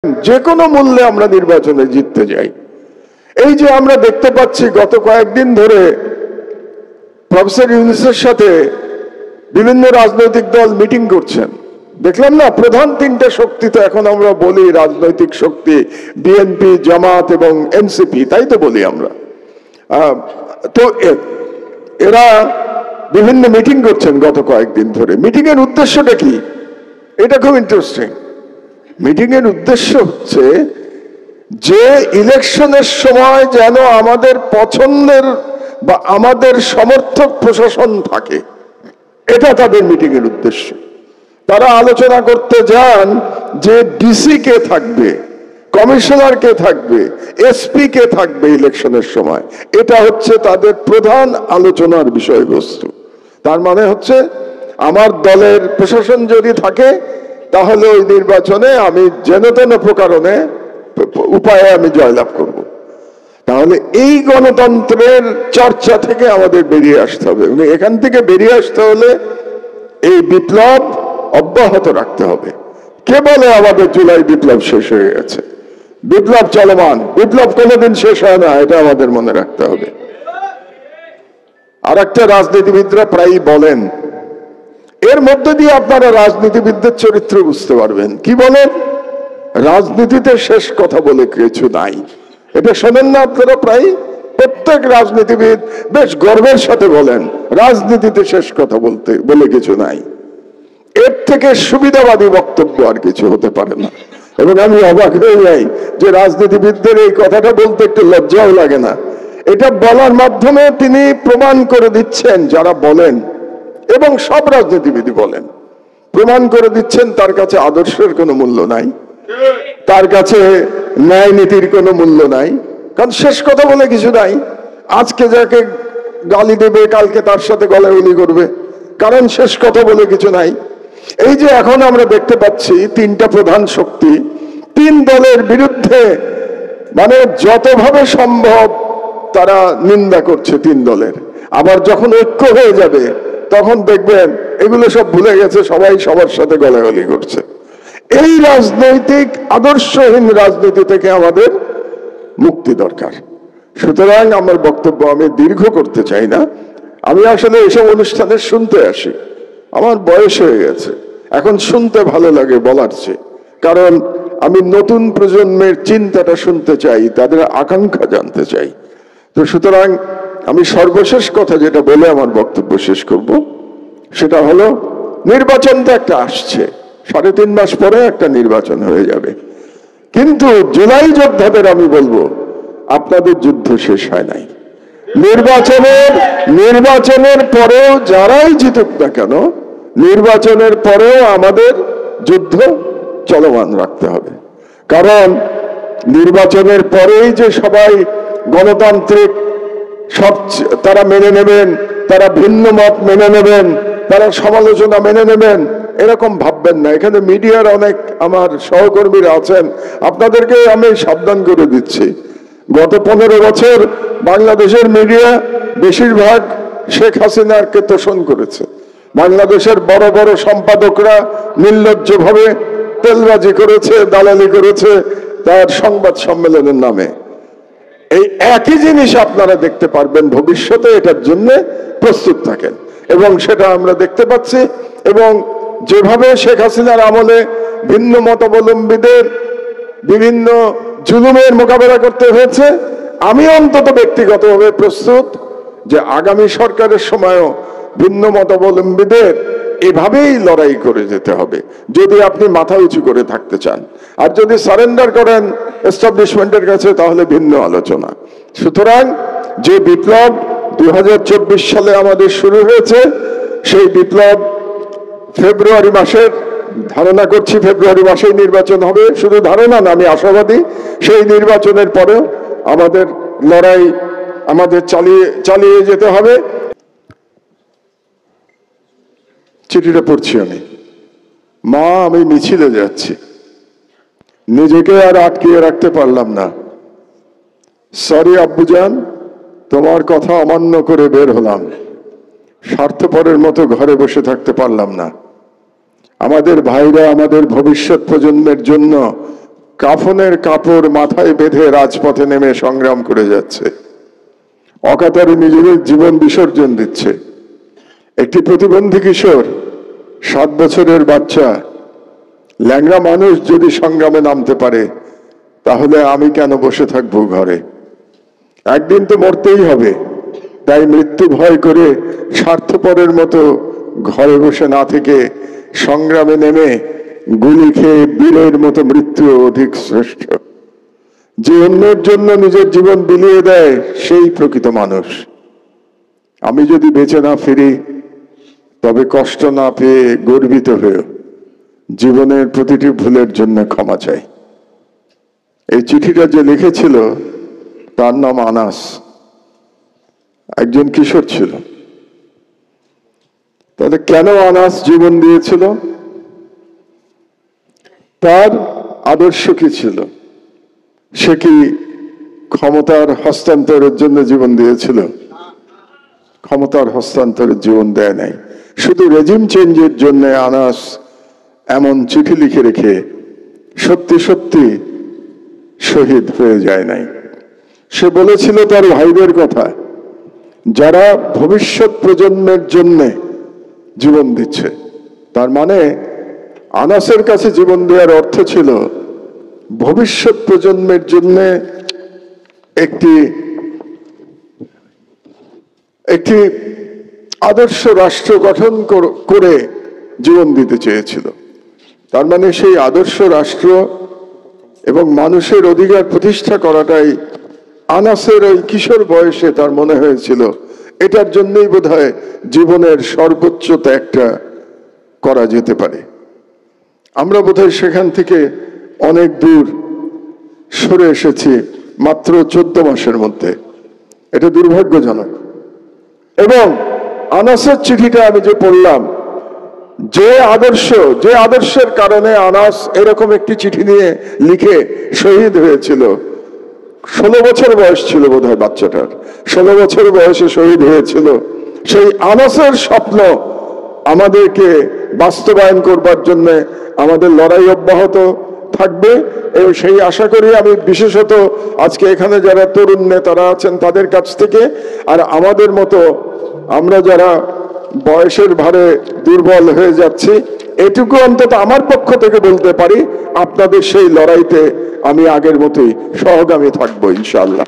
যে কোনো মূল্যে আমরা নির্বাচনে জিততে যাই। এই যে আমরা দেখতে পাচ্ছি গত কয়েকদিন ধরে প্রফেসর ইউনূসের সাথে বিভিন্ন রাজনৈতিক দল মিটিং করছেন, দেখলাম না? প্রধান তিনটা শক্তি তো এখন আমরা বলি রাজনৈতিক শক্তি, বিএনপি, জামাত এবং এনসিপি, তাই তো বলি আমরা। তো এরা বিভিন্ন মিটিং করছেন গত কয়েকদিন ধরে। মিটিং এর উদ্দেশ্যটা কি? এটা খুব ইন্টারেস্টিং। মিটিং এর উদ্দেশ্য হচ্ছে যে ইলেকশনের সময় যেন আমাদের পছন্দের বা আমাদের সমর্থক প্রশাসন থাকে, এটা তাদের মিটিং এর উদ্দেশ্য। তারা আলোচনা করতে যান যে ডিসি কে থাকবে, কমিশনার কে থাকবে, এসপি কে থাকবে ইলেকশনের সময়। এটা হচ্ছে তাদের প্রধান আলোচনার বিষয়বস্তু। তার মানে হচ্ছে আমার দলের প্রশাসন যদি থাকে তাহলে ওই নির্বাচনে আমি যেন তেন প্রকারণে উপায়ে আমি জয়লাভ করব। তাহলে এই গণতন্ত্রের চর্চা থেকে আমাদের বেরিয়ে আসতে হবে। এখান থেকে বেরিয়ে আসতে হলে এই বিপ্লব অব্যাহত রাখতে হবে। কে বলে আমাদের জুলাই বিপ্লব শেষ হয়ে গেছে? বিপ্লব চলমান, বিপ্লব কোনোদিন শেষ হয় না, এটা আমাদের মনে রাখতে হবে। আর একটা রাজনীতিবিদরা প্রায়ই বলেন, এর মধ্যে দিয়ে আপনারা রাজনীতিবিদদের চরিত্র বুঝতে পারবেন। কি বলেন? রাজনীতিতে শেষ কথা বলে কিছু নাই। এটা শোনেন না আপনারা? প্রায় প্রত্যেক রাজনীতিবিদ বেশ গর্বের সাথে বলেন রাজনীতিতে শেষ কথা বলে কিছু নাই। এর থেকে সুবিধাবাদী বক্তব্য আর কিছু হতে পারে না। এবং আমি অবাক হয়ে যাই যে রাজনীতিবিদদের এই কথাটা বলতে একটু লজ্জাও লাগে না। এটা বলার মাধ্যমে তিনি প্রমাণ করে দিচ্ছেন, যারা বলেন এবং সব রাজনীতিবিদই বলেন, প্রমাণ করে দিচ্ছেন তার কাছে আদর্শের কোনো মূল্য নাই, তার কাছে ন্যায় নীতির কোনো মূল্য নাই। কারণ শেষ কথা বলে কিছু নাই। আজকে যাকে গালি দেবে কালকে তার সাথে গলাগলি করবে, কারণ শেষ কথা বলে কিছু নাই। এই যে এখন আমরা দেখতে পাচ্ছি তিনটা প্রধান শক্তি তিন দলের বিরুদ্ধে মানে যতভাবে সম্ভব তারা নিন্দা করছে তিন দলের। আবার যখন ঐক্য হয়ে যাবে তখন দেখবেন এগুলো সব ভুলে গেছে, সবাই সবার সাথে গলাগলি করছে। এই রাজনৈতিক আদর্শহীন রাজনীতি থেকে আমাদের মুক্তি দরকার। সুতরাং আমার বক্তব্য আমি দীর্ঘ করতে চাই না। আমি আসলে এসব অনুষ্ঠানে শুনতে আসি, আমার বয়স হয়ে গেছে, এখন শুনতে ভালো লাগে বলার চেয়ে। কারণ আমি নতুন প্রজন্মের চিন্তাটা শুনতে চাই, তাদের আকাঙ্ক্ষা জানতে চাই। তো সুতরাং আমি সর্বশেষ কথা যেটা বলে আমার বক্তব্য শেষ করব, সেটা হলো নির্বাচন তো একটা আসছে, 3.5 মাস পরে একটা নির্বাচন হয়ে যাবে। কিন্তু জুলাই যোদ্ধাদের আমি বলবো, আপনাদের যুদ্ধ শেষ হয় নাই। নির্বাচনের পরেও যারাই জিতুক না কেন, নির্বাচনের পরেও আমাদের যুদ্ধ চলমান রাখতে হবে। কারণ নির্বাচনের পরেই যে সবাই গণতান্ত্রিক সব তারা মেনে নেবেন, তারা ভিন্ন মত মেনে নেবেন, তারা সমালোচনা মেনে নেবেন, এরকম ভাববেন না। এখানে মিডিয়ার অনেক আমার সহকর্মীরা আছেন, আপনাদেরকে আমি সাবধান করে দিচ্ছি। গত 15 বছর বাংলাদেশের মিডিয়া বেশিরভাগ শেখ হাসিনাকে তোষণ করেছে। বাংলাদেশের বড় বড় সম্পাদকরা নির্লজ্জভাবে তেলবাজি করেছে, দালালি করেছে তার সংবাদ সম্মেলনের নামে। এই একই জিনিস আপনারা দেখতে পারবেন ভবিষ্যতে, এটার জন্য প্রস্তুত থাকেন। এবং সেটা আমরা দেখতে পাচ্ছি। এবং যেভাবে শেখ হাসিনার আমলে ভিন্ন মতাবলম্বীদের বিভিন্ন জুলুমের মোকাবেলা করতে হয়েছে, আমি অন্তত ব্যক্তিগতভাবে প্রস্তুত যে আগামী সরকারের সময়ও ভিন্ন মতাবলম্বীদের এভাবেই লড়াই করে যেতে হবে, যদি আপনি মাথা উঁচু করে থাকতে চান। আর যদি সারেন্ডার করেন এস্টাবলিশমেন্টের কাছে তাহলে ভিন্ন আলোচনা। সুতরাং যে বিপ্লব 2024 সালে আমাদের শুরু হয়েছে, সেই বিপ্লব ফেব্রুয়ারি মাসের, ধারণা করছি ফেব্রুয়ারি মাসেই নির্বাচন হবে, শুধু ধারণা না, আমি আশাবাদী সেই নির্বাচনের পরেও আমাদের লড়াই আমাদের চালিয়ে যেতে হবে। চিঠিটা পড়ছি আমি। মা, আমি মিছিলে যাচ্ছি, নিজেকে আর আটকিয়ে রাখতে পারলাম না। সরি আব্বুজান, তোমার কথা অমান্য করে বের হলাম। স্বার্থপরের মতো ঘরে বসে থাকতে পারলাম না। আমাদের ভাইরা আমাদের ভবিষ্যৎ প্রজন্মের জন্য কাফনের কাপড় মাথায় বেঁধে রাজপথে নেমে সংগ্রাম করে যাচ্ছে, অকাতরে নিজেদের জীবন বিসর্জন দিচ্ছে। একটি প্রতিবন্ধী কিশোর, 7 বছরের বাচ্চা, ল্যাংড়া মানুষ যদি সংগ্রামে নামতে পারে, তাহলে আমি কেন বসে থাকবো ঘরে? একদিন তো মরতেই হবে, তাই মৃত্যু ভয় করে স্বার্থপরের মতো ঘরে বসে না থেকে সংগ্রামে নেমে গুলি খেয়ে বীরের মতো মৃত্যু অধিক শ্রেষ্ঠ। যে অন্যের জন্য নিজের জীবন বিলিয়ে দেয়, সেই প্রকৃত মানুষ। আমি যদি বেঁচে না ফিরি, তবে কষ্ট না পেয়ে গর্বিত হয়ে জীবনের প্রতিটি ভুলের জন্য ক্ষমা চাই। এই চিঠিটা যে লিখেছিল তার নাম আনাস, একজন কিশোর ছিল। তাহলে কেন আনাস জীবন দিয়েছিল? তার আদর্শ কি ছিল? সে কি ক্ষমতার হস্তান্তরের জন্য জীবন দিয়েছিল? ক্ষমতার হস্তান্তরের জীবন দেয় নাই। শুধু রেজিম চেঞ্জের জন্য আনাস এমন চিঠি লিখে রেখে সত্যি সত্যি শহীদ হয়ে যায় নাই। সে বলেছিল তার ভাইদের কথা, যারা ভবিষ্যৎ প্রজন্মের জন্য জীবন দিচ্ছে। তার মানে আনাসের কাছে জীবন দেওয়ার অর্থ ছিল ভবিষ্যৎ প্রজন্মের জন্য একটি আদর্শ রাষ্ট্র গঠন করে জীবন দিতে চেয়েছিল। তার মানে সেই আদর্শ রাষ্ট্র এবং মানুষের অধিকার প্রতিষ্ঠা করাটাই আনাসের ওই কিশোর বয়সে তার মনে হয়েছিল। এটার জন্যই বোধহয় জীবনের সর্বোচ্চ ত্যাগটা করা যেতে পারে। আমরা বোধহয় সেখান থেকে অনেক দূর সরে এসেছি মাত্র 14 মাসের মধ্যে। এটা দুর্ভাগ্যজনক। এবং আনাসের চিঠিটা আমি যে পড়লাম, যে আদর্শের কারণে আনাস এরকম একটি চিঠি নিয়ে লিখে শহীদ হয়েছিল। 16 বছর বয়স ছিল বোধহয় বাচ্চাটার, 16 বছর বয়সে শহীদ হয়েছিল। সেই আনাসের স্বপ্ন আমাদেরকে বাস্তবায়ন করবার জন্য আমাদের লড়াই অব্যাহত থাকবে। এবং সেই আশা করি আমি বিশেষত আজকে এখানে যারা তরুণ নেতারা আছেন তাদের কাছ থেকে, আর আমাদের মতো আমরা যারা বয়সের ভারে দুর্বল হয়ে যাচ্ছি, এটুকু অন্তত আমার পক্ষ থেকে বলতে পারি, আপনাদের সেই লড়াইতে আমি আগের মতোই সহগামী থাকবো ইনশাআল্লাহ।